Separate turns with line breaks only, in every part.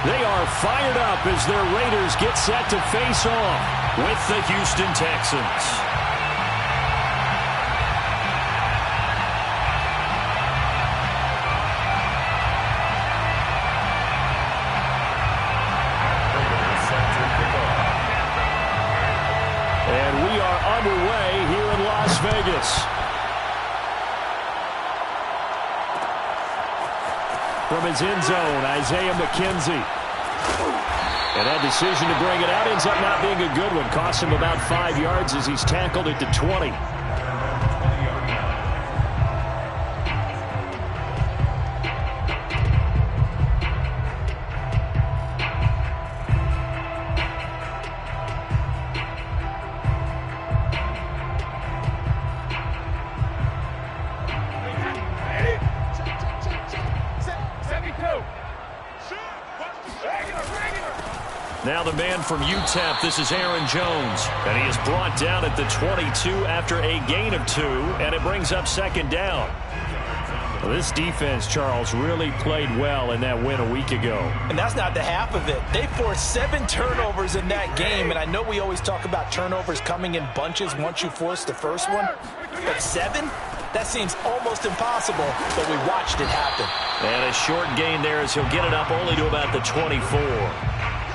They are fired up as their Raiders get set to face off with the Houston Texans. And we are underway here in Las Vegas. From his end zone, Isaiah McKenzie. And that decision to bring it out ends up not being a good one. Costs him about 5 yards as he's tackled at the 20. Now the man from UTEP, this is Aaron Jones. And he is brought down at the 22 after a gain of 2, and it brings up second down. Well, this defense, Charles, really played well in that win a week ago.
And that's not the half of it. They forced 7 turnovers in that game, and I know we always talk about turnovers coming in bunches once you force the first one. But 7? That seems almost impossible, but we watched it happen.
And a short gain there as he'll get it up only to about the 24.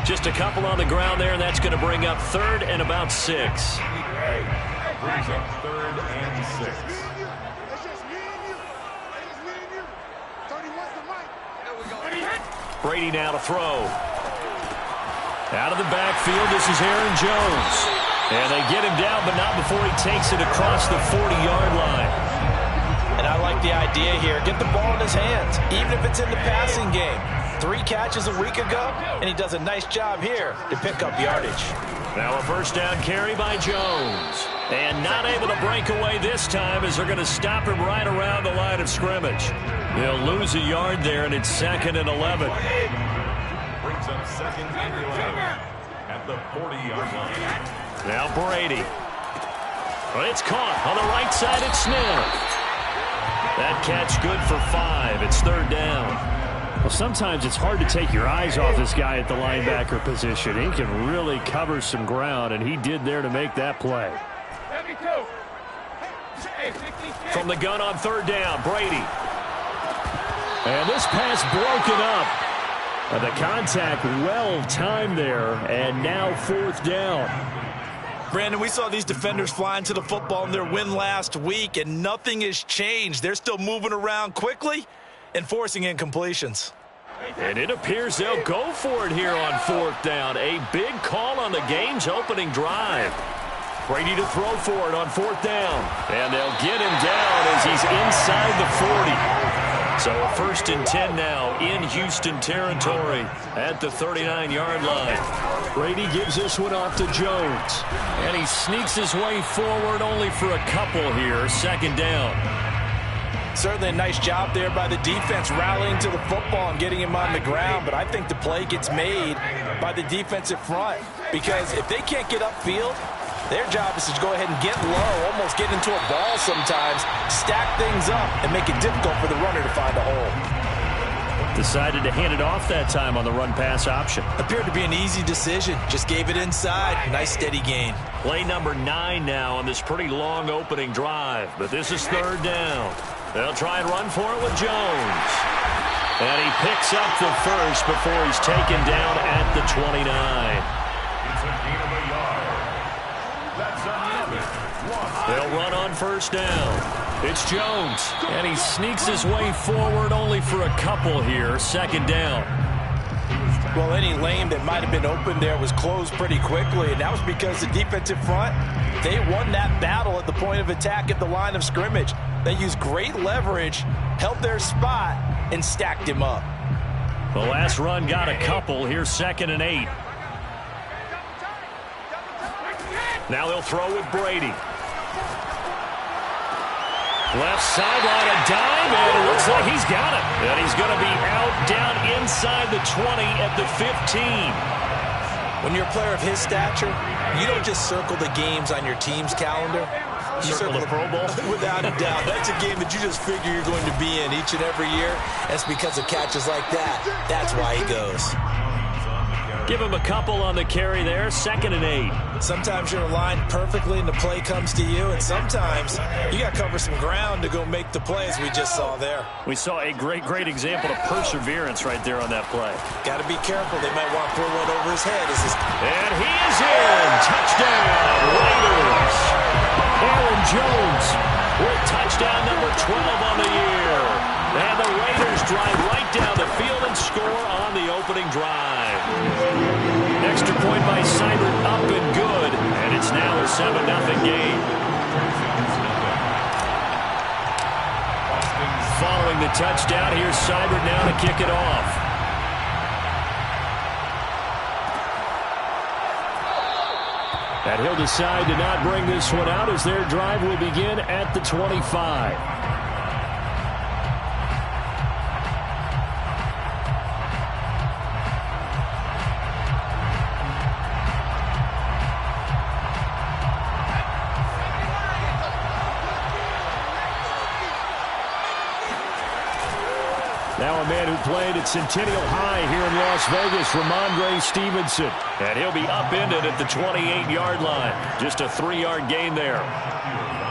Just a couple on the ground there, and that's going to bring up 3rd and about 6.
Brings up 3rd and 6.
Brady now to throw. Out of the backfield, this is Aaron Jones. And they get him down, but not before he takes it across the 40-yard line.
And I like the idea here. Get the ball in his hands, even if it's in the passing game. 3 catches a week ago, and he does a nice job here to pick up yardage.
Now a first down carry by Jones. And not able to break away this time as they're going to stop him right around the line of scrimmage. They'll lose a yard there, and it's 2nd and 11.
Brings up 2nd and 11 at the 40-yard line.
Now Brady. Well, it's caught on the right side. It's Smith. That catch good for 5. It's 3rd down. Well, sometimes it's hard to take your eyes off this guy at the linebacker position. He can really cover some ground, and he did there to make that play. From the gun on 3rd down, Brady. And this pass broken up. And the contact well timed there, and now 4th down.
Brandon, we saw these defenders flying to the football in their win last week, and nothing has changed. They're still moving around quickly and forcing incompletions.
And it appears they'll go for it here on 4th down. A big call on the game's opening drive. Brady to throw for it on 4th down. And they'll get him down as he's inside the 40. So a 1st and 10 now in Houston territory at the 39-yard line. Brady gives this one off to Jones. And he sneaks his way forward only for a couple here. 2nd down.
Certainly a nice job there by the defense rallying to the football and getting him on the ground, but I think the play gets made by the defensive front because if they can't get upfield, their job is to go ahead and get low, almost get into a ball sometimes, stack things up, and make it difficult for the runner to find a hole.
Decided to hand it off that time on the run-pass option.
Appeared to be an easy decision. Just gave it inside. Nice steady gain.
Play number 9 now on this pretty long opening drive, but this is 3rd down. They'll try and run for it with Jones. And he picks up the first before he's taken down at the 29.
It's a gain of a yard. That's another loss.
They'll run on 1st down. It's Jones. And he sneaks his way forward only for a couple here. 2nd down.
Well, any lane that might have been open there was closed pretty quickly, and that was because the defensive front, they won that battle at the point of attack at the line of scrimmage. They used great leverage, held their spot, and stacked him up.
The last run got a couple. Here's 2nd and 8. Now they'll throw with Brady. Left sideline, a dive, and it looks like he's got it. And he's going to be out down inside the 20 at the 15.
When you're a player of his stature, you don't just circle the games on your team's calendar. You
Circle the Pro Bowl?
Without a doubt. That's a game that you just figure you're going to be in each and every year. That's because of catches like that. That's why he goes.
Give him a couple on the carry there, 2nd and 8.
Sometimes you're aligned perfectly and the play comes to you, and sometimes you got to cover some ground to go make the play, as we just saw there.
We saw a great example of perseverance right there on that play.
Got to be careful. They might want to pull one over his head.
And he is in. Touchdown, Raiders. Aaron Jones with touchdown number 12 on the year. And the Raiders drive right down the field and score on the opening drive. Extra point by Seibert up and good. And it's now a 7-0 game. Following the touchdown, here's Seibert now to kick it off. And he'll decide to not bring this one out as their drive will begin at the 25. Now a man who played at Centennial High here in Las Vegas, Ramondre Stevenson. And he'll be upended at the 28-yard line. Just a 3-yard gain there.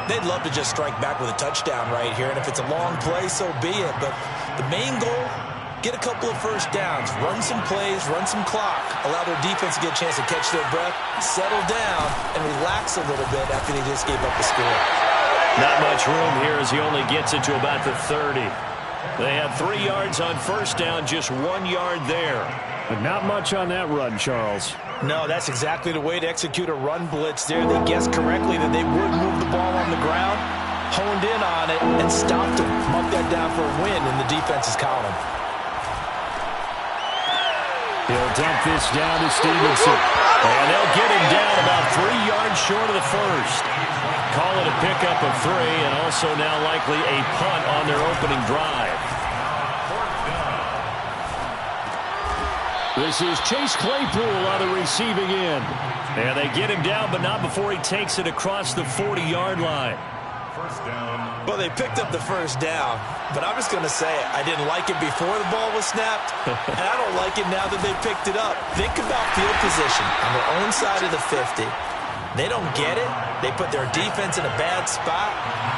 They'd love to just strike back with a touchdown right here, and if it's a long play, so be it. But the main goal, get a couple of first downs, run some plays, run some clock, allow their defense to get a chance to catch their breath, settle down, and relax a little bit after they just gave up the score.
Not much room here as he only gets it to about the 30. They had 3 yards on first down, just 1 yard there. But not much on that run, Charles.
No, that's exactly the way to execute a run blitz there. They guessed correctly that they would move the ball on the ground, honed in on it, and stopped them. Mark that down for a win in the defense's column.
He'll dump this down to Stevenson. And they'll get him down about 3 yards short of the first. Call it a pickup of 3, and also now likely a punt on their opening drive. This is Chase Claypool on the receiving end. And they get him down, but not before he takes it across the 40-yard line.
Well, they picked up the first down, but I'm just going to say it. I didn't like it before the ball was snapped, and I don't like it now that they picked it up. Think about field position on their own side of the 50. They don't get it. They put their defense in a bad spot,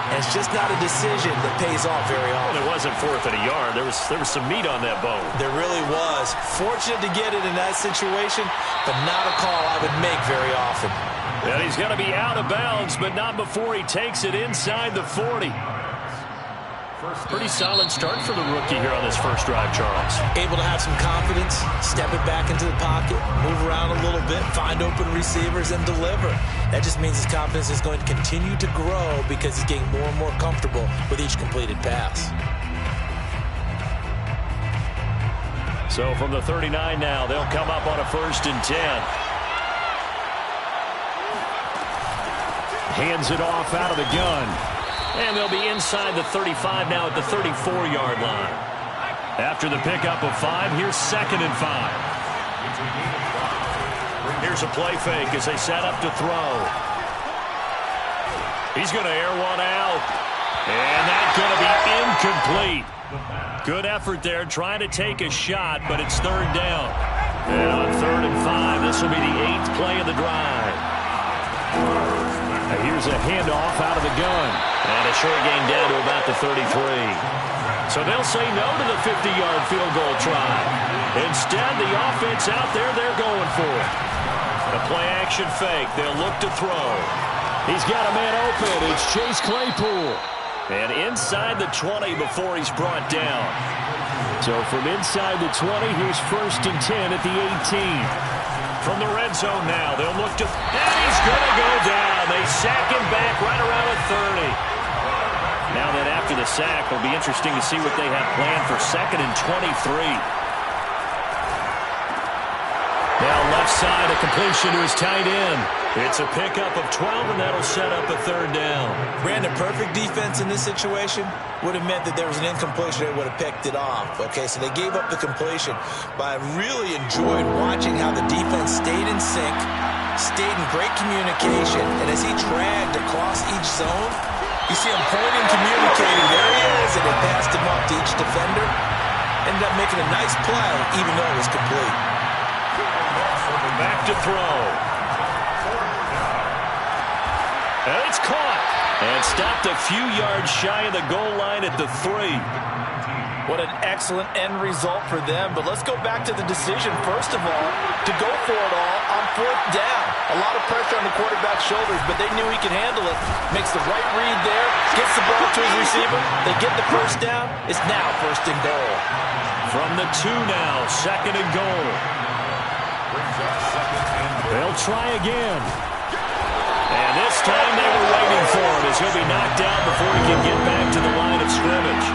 and it's just not a decision that pays off very often.
Well, it wasn't 4th and a yard. There was some meat on that bone.
There really was. Fortunate to get it in that situation, but not a call I would make very often.
And he's going to be out of bounds, but not before he takes it inside the 40. Pretty solid start for the rookie here on this first drive, Charles.
Able to have some confidence, step it back into the pocket, move around a little bit, find open receivers, and deliver. That just means his confidence is going to continue to grow because he's getting more and more comfortable with each completed pass.
So from the 39 now, they'll come up on a 1st and 10. Hands it off out of the gun. And they'll be inside the 35 now at the 34-yard line. After the pickup of 5, here's 2nd and 5. Here's a play fake as they set up to throw. He's going to air one out. And that's going to be incomplete. Good effort there trying to take a shot, but it's 3rd down. And on 3rd and 5, this will be the 8th play of the drive. Now here's a handoff out of the gun. And a short gain down to about the 33. So they'll say no to the 50-yard field goal try. Instead, the offense out there, they're going for it. A play-action fake. They'll look to throw. He's got a man open. It's Chase Claypool. And inside the 20 before he's brought down. So from inside the 20, here's 1st and 10 at the 18. From the red zone now, they'll look to... And he's going to go down. They sack him back right around the 30. Now that after the sack, it'll be interesting to see what they have planned for 2nd and 23. Now left side, a completion to his tight end. It's a pickup of 12, and that'll set up a 3rd down.
Brandon, perfect defense in this situation would have meant that there was an incompletion. They would have picked it off. Okay, so they gave up the completion. But I really enjoyed watching how the defense stayed in sync, stayed in great communication, and as he dragged across each zone, you see him pointing, communicating. There he is, and they passed him up to each defender. Ended up making a nice play, even though it was complete.
to throw. And it's caught. And stopped a few yards shy of the goal line at the 3.
What an excellent end result for them. But let's go back to the decision, first of all, to go for it all on 4th down. A lot of pressure on the quarterback's shoulders, but they knew he could handle it. Makes the right read there, gets the ball to his receiver. They get the first down. It's now 1st and goal.
From the 2 now, 2nd and goal. They'll try again. And this time they were waiting for him as he'll be knocked down before he can get back to the line of scrimmage.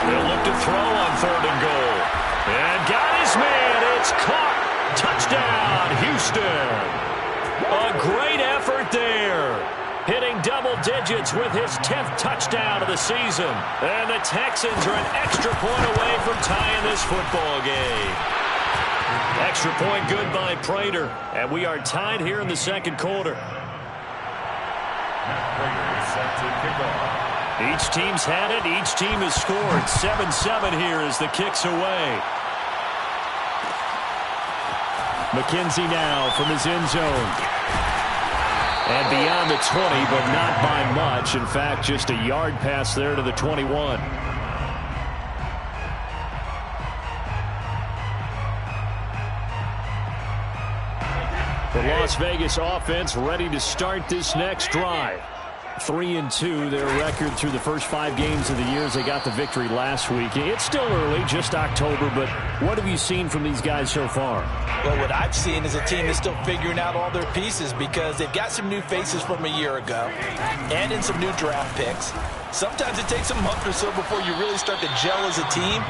They'll look to throw on 3rd and goal. And got his man. It's caught. Touchdown, Houston. A great effort there. Hitting double digits with his 10th touchdown of the season. And the Texans are an extra point away from tying this football game. Extra point good by Prater. And we are tied here in the 2nd quarter.
Prater is set to kick off.
Each team's had it. Each team has scored. 7-7 here as the kick's away. McKenzie now from his end zone. And beyond the 20, but not by much. In fact, just a yard pass there to the 21. The Las Vegas offense ready to start this next drive. 3-2, their record through the first 5 games of the year as they got the victory last week. It's still early, just October, but what have you seen from these guys so far?
Well, what I've seen is a team that's still figuring out all their pieces because they've got some new faces from a year ago and in some new draft picks. Sometimes it takes a month or so before you really start to gel as a team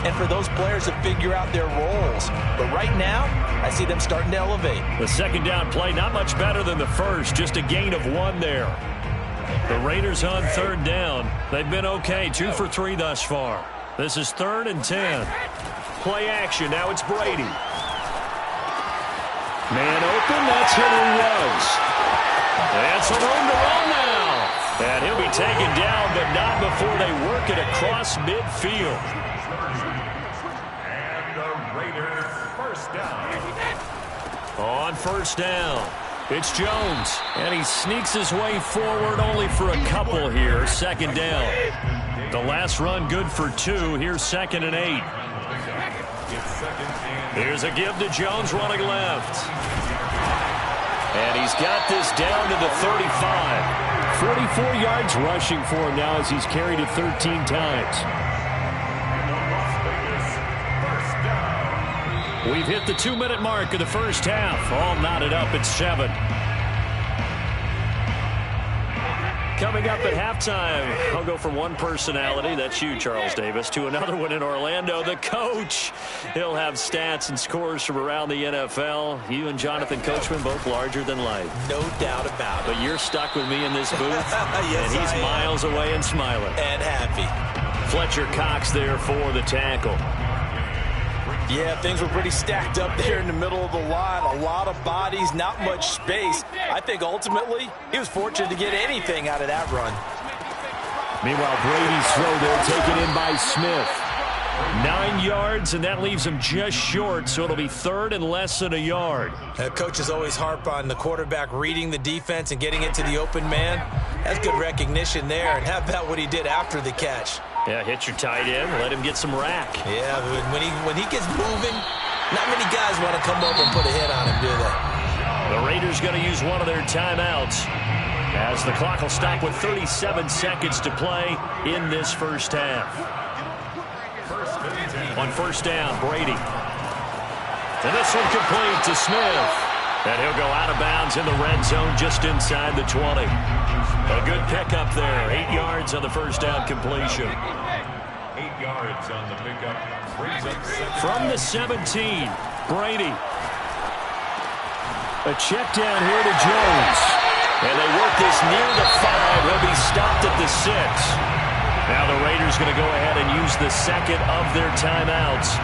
and for those players to figure out their roles. But right now, I see them starting to elevate.
The 2nd down play, not much better than the first, just a gain of 1 there. The Raiders on 3rd down. They've been okay, 2 for 3 thus far. This is 3rd and 10. Play action, now it's Brady. Man open, that's Henry Ruggs. And some room to run now. And he'll be taken down, but not before they work it across midfield.
And the Raiders first down.
On 1st down. It's Jones, and he sneaks his way forward only for a couple here. 2nd down. The last run good for 2. Here's 2nd and 8. Here's a give to Jones running left. And he's got this down to the 35. 44 yards rushing for him now as he's carried it 13 times. We've hit the 2-minute mark of the first half. All knotted up at 7. Coming up at halftime, I'll go from one personality, that's you, Charles Davis, to another one in Orlando, the coach. He'll have stats and scores from around the NFL. You and Jonathan Coachman, both larger than life.
No doubt about it.
But you're stuck with me in this booth,
Yes,
and he's miles away and smiling.
And happy.
Fletcher Cox there for the tackle.
Yeah, things were pretty stacked up there in the middle of the line. A lot of bodies, not much space. I think ultimately he was fortunate to get anything out of that run.
Meanwhile, Brady's throw there taken in by Smith. 9 yards, and that leaves him just short, so it'll be 3rd and less than a yard.
Coaches always harp on the quarterback reading the defense and getting it to the open man. That's good recognition there, and how about what he did after the catch?
Yeah, hit your tight end, let him get some rack.
Yeah, when he gets moving, not many guys want to come over and put a hit on him, do they?
The Raiders going to use one of their timeouts as the clock will stop with 37 seconds to play in this first half. On 1st down, Brady. And this one complete to Smith. And he'll go out of bounds in the red zone just inside the 20. A good pickup there. 8 yards on the 1st down completion.
8 yards on the pickup.
From the 17, Brady. A check down here to Jones. And they work this near the 5. He'll be stopped at the 6. Now the Raiders going to go ahead and use the 2nd of their timeouts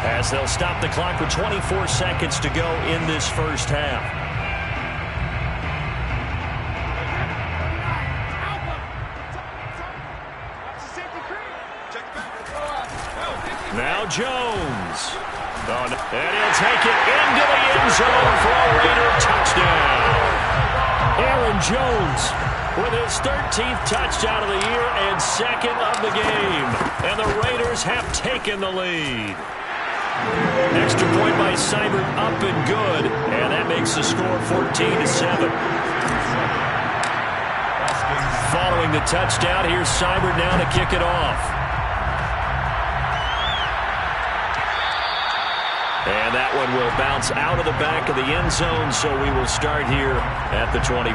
as they'll stop the clock with 24 seconds to go in this first half. Now Jones. And he'll take it into the end zone for a Raider touchdown. Aaron Jones with his 13th touchdown of the year and second of the game. And the Raiders have taken the lead. Extra point by Seibert up and good. And that makes the score 14-7. Following the touchdown, here's Seibert now to kick it off. And that one will bounce out of the back of the end zone, so we will start here at the 25.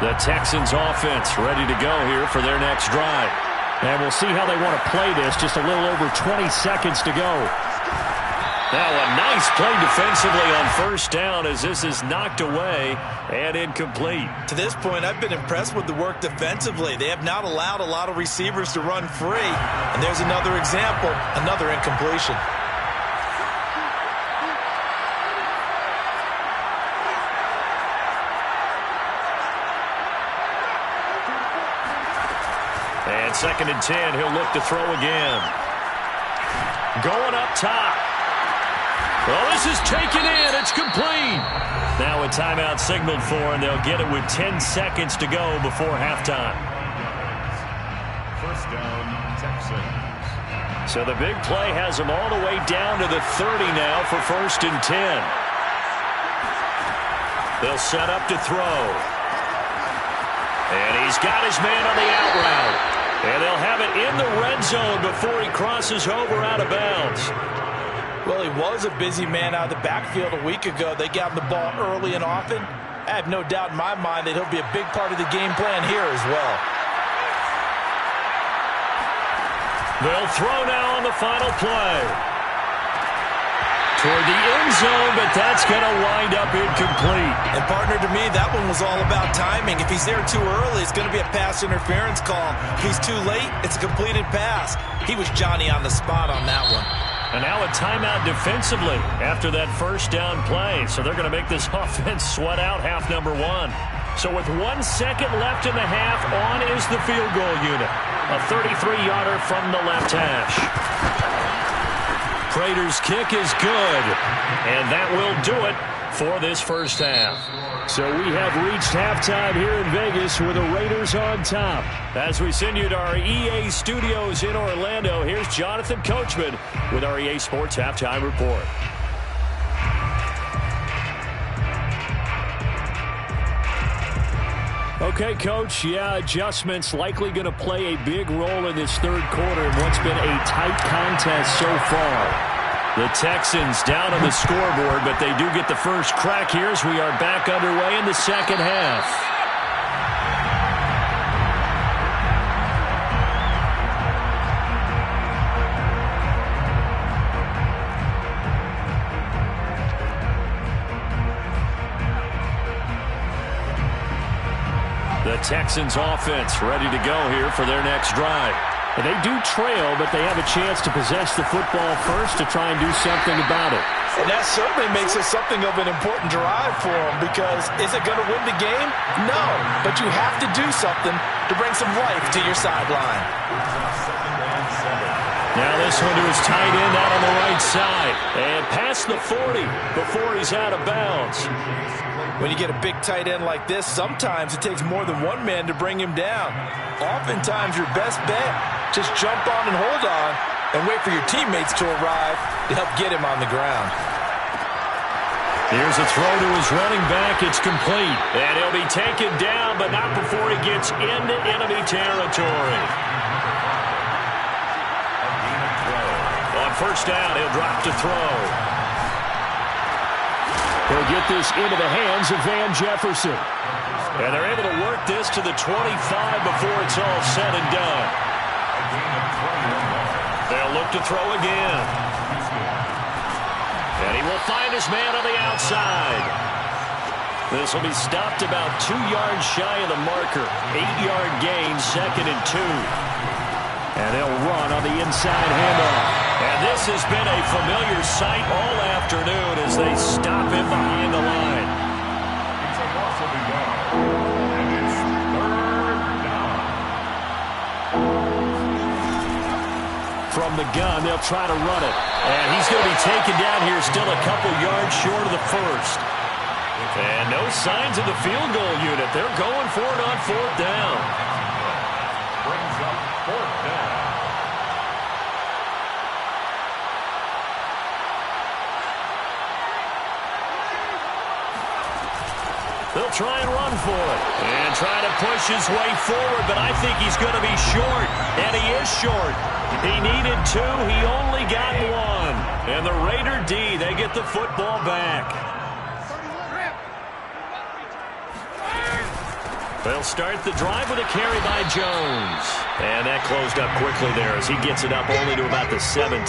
The Texans offense ready to go here for their next drive. And we'll see how they want to play this. Just a little over 20 seconds to go. Now a nice play defensively on first down as this is knocked away and incomplete.
To this point, I've been impressed with the work defensively. They have not allowed a lot of receivers to run free. And there's another example, another incompletion.
And 2nd and 10, he'll look to throw again. Going up top. Well, this is taken in. It's complete. Now a timeout signaled for, and they'll get it with 10 seconds to go before halftime.
First down, Texans.
So the big play has them all the way down to the 30 now for 1st and 10. They'll set up to throw. And he's got his man on the out route. And they'll have it in the red zone before he crosses over out of bounds.
Well, he was a busy man out of the backfield a week ago. They got him the ball early and often. I have no doubt in my mind that he'll be a big part of the game plan here as well.
They'll throw now on the final play. Toward the end zone, but that's going to wind up incomplete.
And partner, to me, that one was all about timing. If he's there too early, it's going to be a pass interference call. If he's too late, it's a completed pass. He was Johnny on the spot on that one.
And now a timeout defensively after that first down play. So they're going to make this offense sweat out half number one. So with 1 second left in the half, on is the field goal unit. A 33-yarder from the left hash. Prater's kick is good. And that will do it for this first half. So we have reached halftime here in Vegas with the Raiders on top. As we send you to our EA studios in Orlando, here's Jonathan Coachman with our EA Sports Halftime Report. Okay, Coach, yeah, adjustments likely going to play a big role in this third quarter in what's been a tight contest so far. The Texans down on the scoreboard, but they do get the first crack here as we are back underway in the second half. The Texans offense ready to go here for their next drive. And they do trail, but they have a chance to possess the football first to try and do something about it.
And that certainly makes it something of an important drive for them, because is it going to win the game? No, but you have to do something to bring some life to your sideline.
Now this one to his tight end out on the right side. And past the 40 before he's out of bounds.
When you get a big tight end like this, sometimes it takes more than one man to bring him down. Oftentimes your best bet, just jump on and hold on and wait for your teammates to arrive to help get him on the ground.
Here's a throw to his running back. It's complete. And he'll be taken down, but not before he gets into enemy territory. On first down, he'll drop to throw. He'll get this into the hands of Van Jefferson. And they're able to work this to the 25 before it's all said and done. They'll look to throw again. And he will find his man on the outside. This will be stopped about 2 yards shy of the marker. 8-yard gain, 2nd and 2. And they'll run on the inside handoff. And this has been a familiar sight all afternoon as they stop him behind the line.
It's a loss of a yard. And it's 3rd down.
From the gun, they'll try to run it. And he's going to be taken down here, still a couple yards short of the first. And no signs of the field goal unit. They're going for it on 4th down.
Brings up 4th down.
They'll try and run for it. And try to push his way forward, but I think he's going to be short. And he is short. He needed 2. He only got 1. And the Raider D, they get the football back. They'll start the drive with a carry by Jones. And that closed up quickly there as he gets it up only to about the 17.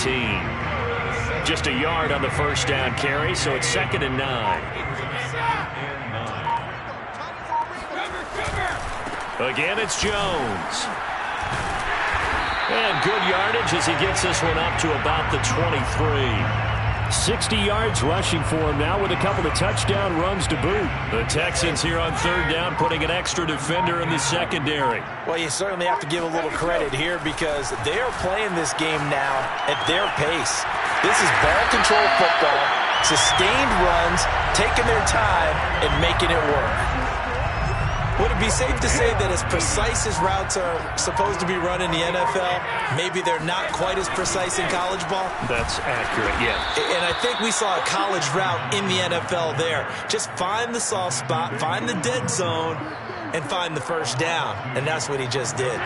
Just a yard on the first down carry, so it's 2nd and 9. Again, it's Jones. And good yardage as he gets this one up to about the 23. 60 yards rushing for him now with a couple of touchdown runs to boot. The Texans here on 3rd down putting an extra defender in the secondary.
Well, you certainly have to give a little credit here because they are playing this game now at their pace. This is ball control football, sustained runs, taking their time and making it work. Would it be safe to say that as precise as routes are supposed to be run in the NFL, maybe they're not quite as precise in college ball?
That's accurate, yeah.
And I think we saw a college route in the NFL there. Just find the soft spot, find the dead zone, and find the first down. And that's what he just did.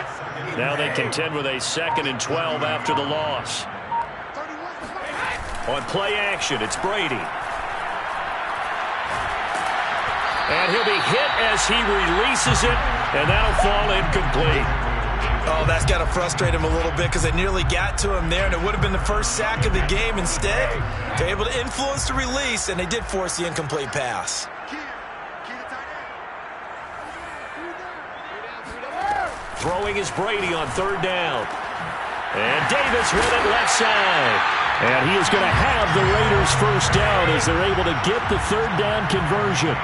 Now they contend with a 2nd and 12 after the loss. On play action, it's Brady. And he'll be hit as he releases it, and that'll fall incomplete.
Oh, that's got to frustrate him a little bit because they nearly got to him there, and it would have been the first sack of the game. Instead, they're able to influence the release, and they did force the incomplete pass.
Throwing is Brady on 3rd down. And Davis with it left side. And he is going to have the Raiders first down as they're able to get the 3rd down conversion.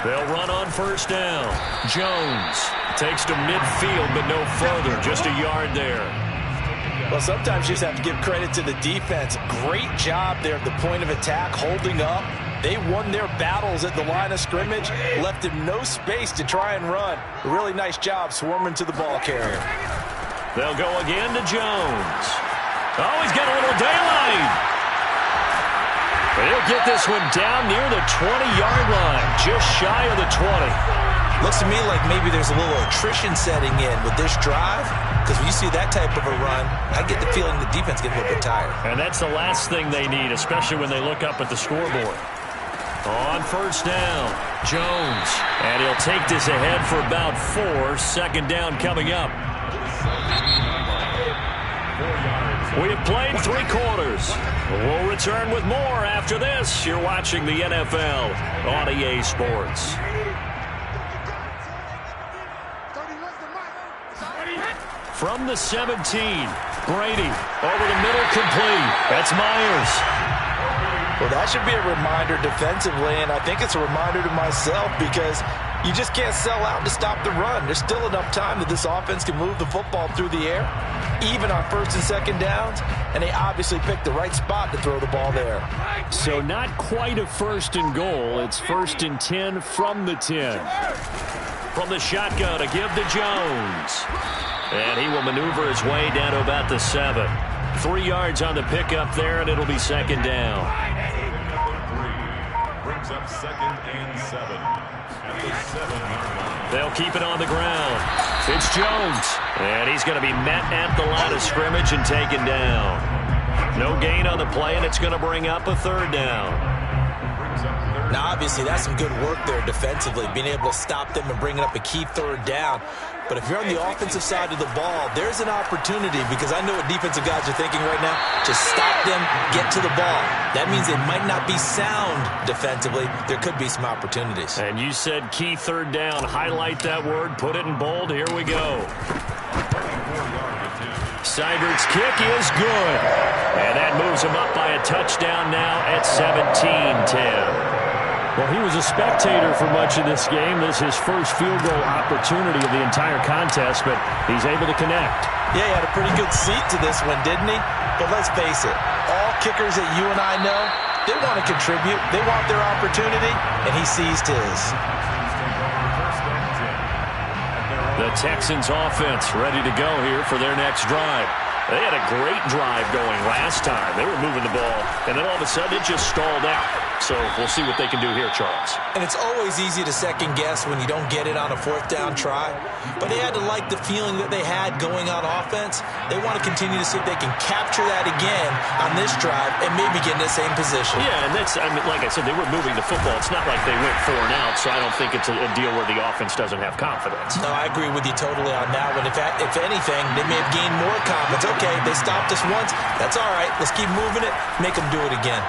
They'll run on first down. Jones takes to midfield, but no further. Just a yard there.
Well, sometimes you just have to give credit to the defense. Great job there at the point of attack, holding up. They won their battles at the line of scrimmage, left him no space to try and run. A really nice job swarming to the ball carrier.
They'll go again to Jones. Oh, he's got a little daylight. But he'll get this one down near the 20-yard line, just shy of the 20.
Looks to me like maybe there's a little attrition setting in with this drive, because when you see that type of a run, I get the feeling the defense gets a little bit tired.
And that's the last thing they need, especially when they look up at the scoreboard. On first down, Jones. And he'll take this ahead for about 4. 2nd down coming up. We have played 3 quarters. We'll return with more after this. You're watching the NFL on EA Sports. From the 17, Brady over the middle, complete. That's Myers.
Well, that should be a reminder defensively, and I think it's a reminder to myself because you just can't sell out to stop the run. There's still enough time that this offense can move the football through the air, even on 1st and 2nd downs, and they obviously picked the right spot to throw the ball there.
So not quite a 1st and goal. It's 1st and 10 from the 10. From the shotgun to give to Jones. And he will maneuver his way down to about the 7. 3 yards on the pickup there, and it'll be 2nd down.
Brings up 2nd and 7. At the 7-yard line.
They'll keep it on the ground. It's Jones. And he's going to be met at the line of scrimmage and taken down. No gain on the play, and it's going to bring up a 3rd down.
Now, obviously, that's some good work there defensively, being able to stop them and bring up a key 3rd down. But if you're on the offensive side of the ball, there's an opportunity, because I know what defensive guys are thinking right now. Just stop them, get to the ball. That means they might not be sound defensively. There could be some opportunities.
And you said key third down. Highlight that word. Put it in bold. Here we go. Seibert's kick is good. And that moves him up by a touchdown now at 17-10.
Well, he was a spectator for much of this game. This is his first field goal opportunity of the entire contest, but he's able to connect.
Yeah, he had a pretty good seat to this one, didn't he? But let's face it, all kickers that you and I know, they want to contribute. They want their opportunity, and he seized his.
The Texans offense ready to go here for their next drive. They had a great drive going last time. They were moving the ball, and then all of a sudden it just stalled out. So we'll see what they can do here, Charles.
And it's always easy to second guess when you don't get it on a fourth down try. But they had to like the feeling that they had going on offense. They want to continue to see if they can capture that again on this drive and maybe get in the same position.
Yeah, and that's, I mean, like I said, they were moving the football. It's not like they went 4 and out, so I don't think it's a deal where the offense doesn't have confidence.
No, I agree with you totally on that one. If anything, they may have gained more confidence. Okay, they stopped us once. That's all right. Let's keep moving it. Make them do it again.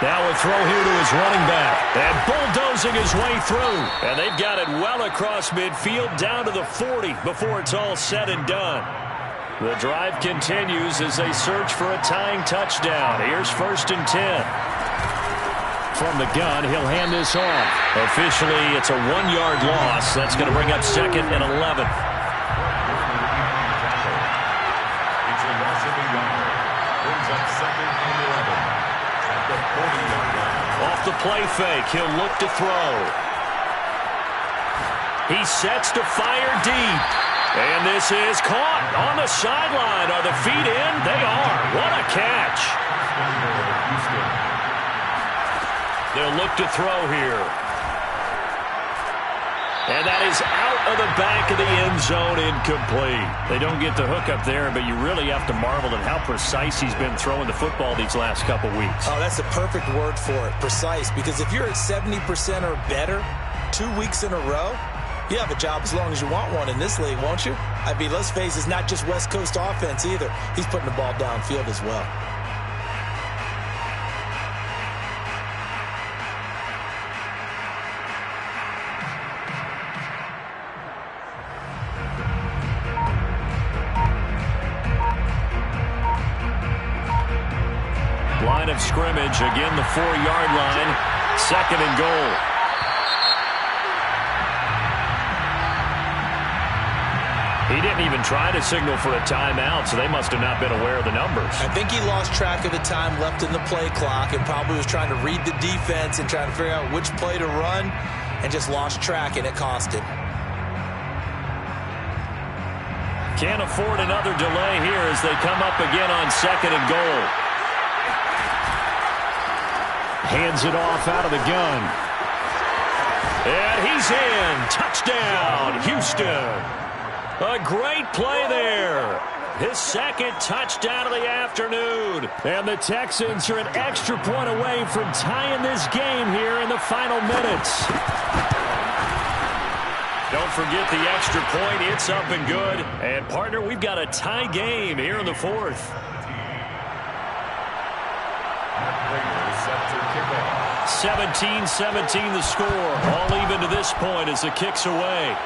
Now a throw here to his running back. And bulldozing his way through. And they've got it well across midfield down to the 40 before it's all said and done. The drive continues as they search for a tying touchdown. Here's 1st and 10. From the gun, he'll hand this off. Officially, it's a 1-yard loss. That's going to bring up 2nd and 11. Off the play fake, he'll look to throw. He sets to fire deep. And this is caught on the sideline. Are the feet in? They are. What a catch. They'll look to throw here. And that is out of the back of the end zone, incomplete. They don't get the hook up there, but you really have to marvel at how precise he's been throwing the football these last couple weeks.
Oh, that's the perfect word for it, precise. Because if you're at 70% or better 2 weeks in a row, you have a job as long as you want one in this league, won't you? I mean, let's face it, it's not just West Coast offense either. He's putting the ball downfield as well.
Line of scrimmage, again the 4-yard line, 2nd and goal. He didn't even try to signal for a timeout, so they must have not been aware of the numbers.
I think he lost track of the time left in the play clock and probably was trying to read the defense and trying to figure out which play to run and just lost track, and it cost him.
Can't afford another delay here as they come up again on 2nd and goal.
Hands it off out of the gun.
And he's in. Touchdown, Houston. A great play there. His 2nd touchdown of the afternoon.
And the Texans are an extra point away from tying this game here in the final minutes.
Don't forget the extra point. It's up and good. And, partner, we've got a tie game here in the 4th. 17-17 the score. All even to this point as the kick's away.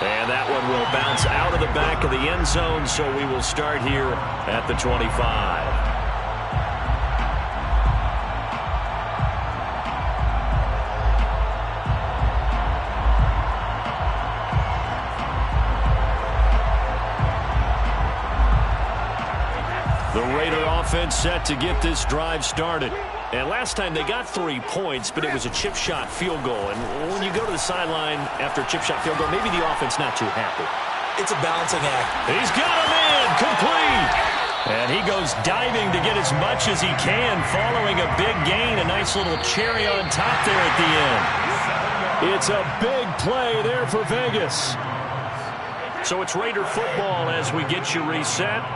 And that one will bounce out of the back of the end zone, so we will start here at the 25. The Raider offense set to get this drive started. And last time they got 3 points, but it was a chip shot field goal. And when you go to the sideline after a chip shot field goal, maybe the offense not too happy.
It's a balancing act.
He's got him in, complete. And he goes diving to get as much as he can, following a big gain. A nice little cherry on top there at the end.
It's a big play there for Vegas.
So it's Raider football as we get you reset.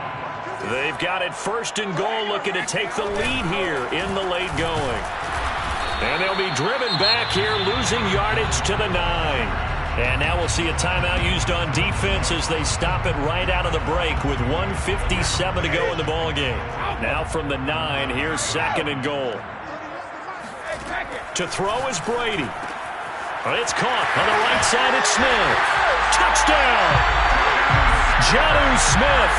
They've got it 1st and goal, looking to take the lead here in the late going.
And they'll be driven back here, losing yardage to the 9. And now we'll see a timeout used on defense as they stop it right out of the break with 1:57 to go in the ballgame. Now from the 9, here's 2nd and goal. To throw is Brady. It's caught on the right side. It's Smith. Touchdown! Jonnu Smith,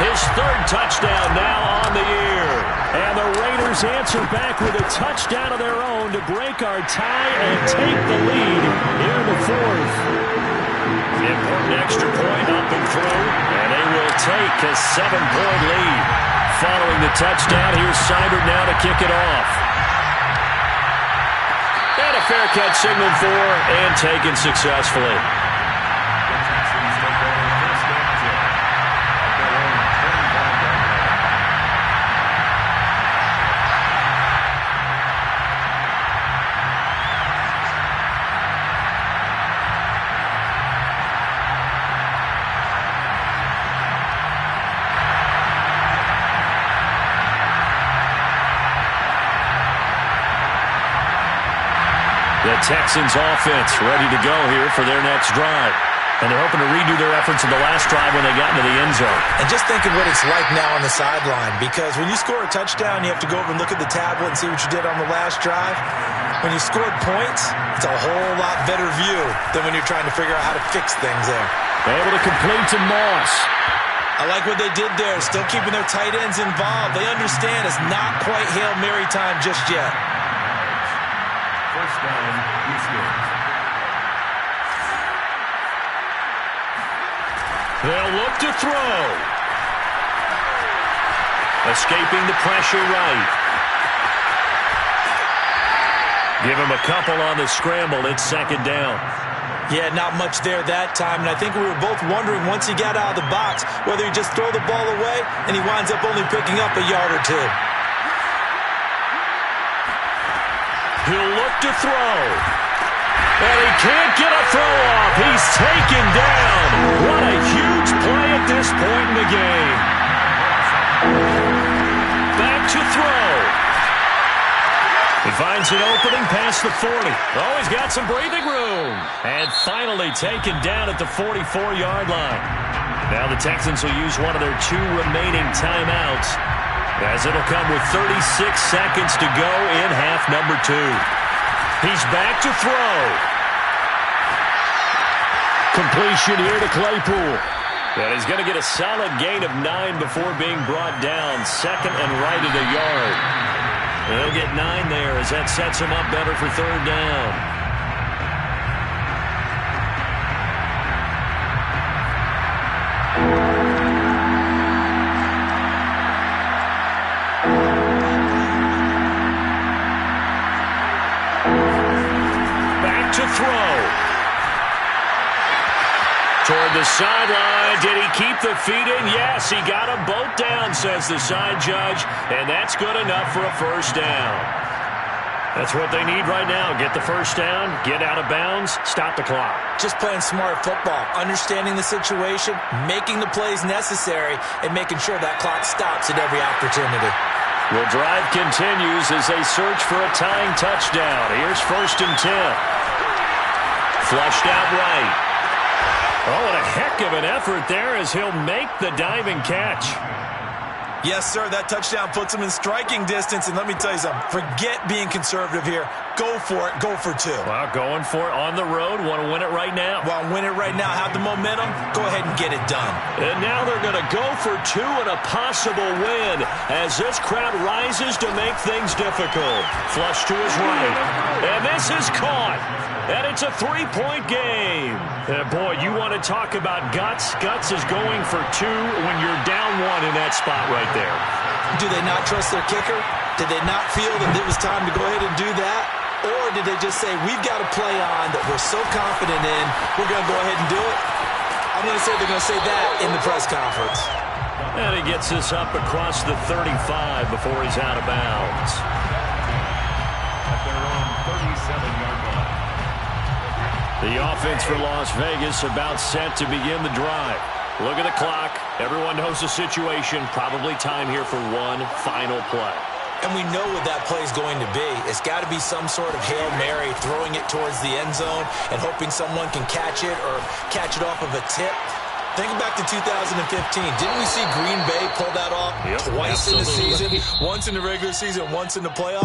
his 3rd touchdown now on the year. And the Raiders answer back with a touchdown of their own to break our tie and take the lead here in the 4th. Important extra point up and through, and they will take a 7-point lead. Following the touchdown, here's Seibert now to kick it off. And a fair catch signaled for and taken successfully. The Texans offense ready to go here for their next drive. And they're hoping to redo their efforts in the last drive when they got into the end zone.
And just think of what it's like now on the sideline, because when you score a touchdown, you have to go over and look at the tablet and see what you did on the last drive. When you scored points, it's a whole lot better view than when you're trying to figure out how to fix things there.
Able to complete to Moss.
I like what they did there, still keeping their tight ends involved. They understand it's not quite Hail Mary time just yet.
First down, Houston.
They'll look to throw. Escaping the pressure right. Give him a couple on the scramble. It's 2nd down.
Yeah, not much there that time, and I think we were both wondering once he got out of the box whether he just throw the ball away and he winds up only picking up a yard or two.
He'll look to throw. And he can't get a throw off. He's taken down. What a huge play at this point in the game. Back to throw. He finds an opening past the 40. Oh, he's got some breathing room. And finally taken down at the 44-yard line. Now the Texans will use one of their 2 remaining timeouts, as it'll come with 36 seconds to go in half number 2. He's back to throw. Completion here to Claypool. And he's going to get a solid gain of 9 before being brought down. 2nd and right at a yard. He'll get 9 there as that sets him up better for 3rd down. Back to throw. Toward the sideline. Did he keep the feet in? Yes, he got them both down, says the side judge, and that's good enough for a 1st down. That's what they need right now. Get the 1st down, get out of bounds, stop the clock.
Just playing smart football, understanding the situation, making the plays necessary, and making sure that clock stops at every opportunity.
The drive continues as they search for a tying touchdown. Here's 1st and 10. Flushed out right. Oh, and a heck of an effort there as he'll make the diving catch.
Yes, sir, that touchdown puts him in striking distance, and let me tell you something. Forget being conservative here. Go for it. Go for 2.
Well, going for it on the road. Want to win it right now.
Want to win it right now. Have the momentum. Go ahead and get it done.
And now they're going to go for 2 and a possible win as this crowd rises to make things difficult. Flush to his right. And this is caught. And it's a 3-point game. Boy, you want to talk about guts. Guts is going for 2 when you're down 1 in that spot right there.
Do they not trust their kicker? Did they not feel that it was time to go ahead and do that? Or did they just say, we've got a play on that we're so confident in, we're going to go ahead and do it? I'm going to say they're going to say that in the press conference.
And he gets this up across the 35 before he's out of bounds.
At their own 37-yard line.
The offense for Las Vegas about set to begin the drive. Look at the clock. Everyone knows the situation. Probably time here for one final play.
And we know what that play is going to be. It's got to be some sort of Hail Mary, throwing it towards the end zone and hoping someone can catch it or catch it off of a tip. Think back to 2015. Didn't we see Green Bay pull that off twice in the season? Once in the regular season, once in the playoffs?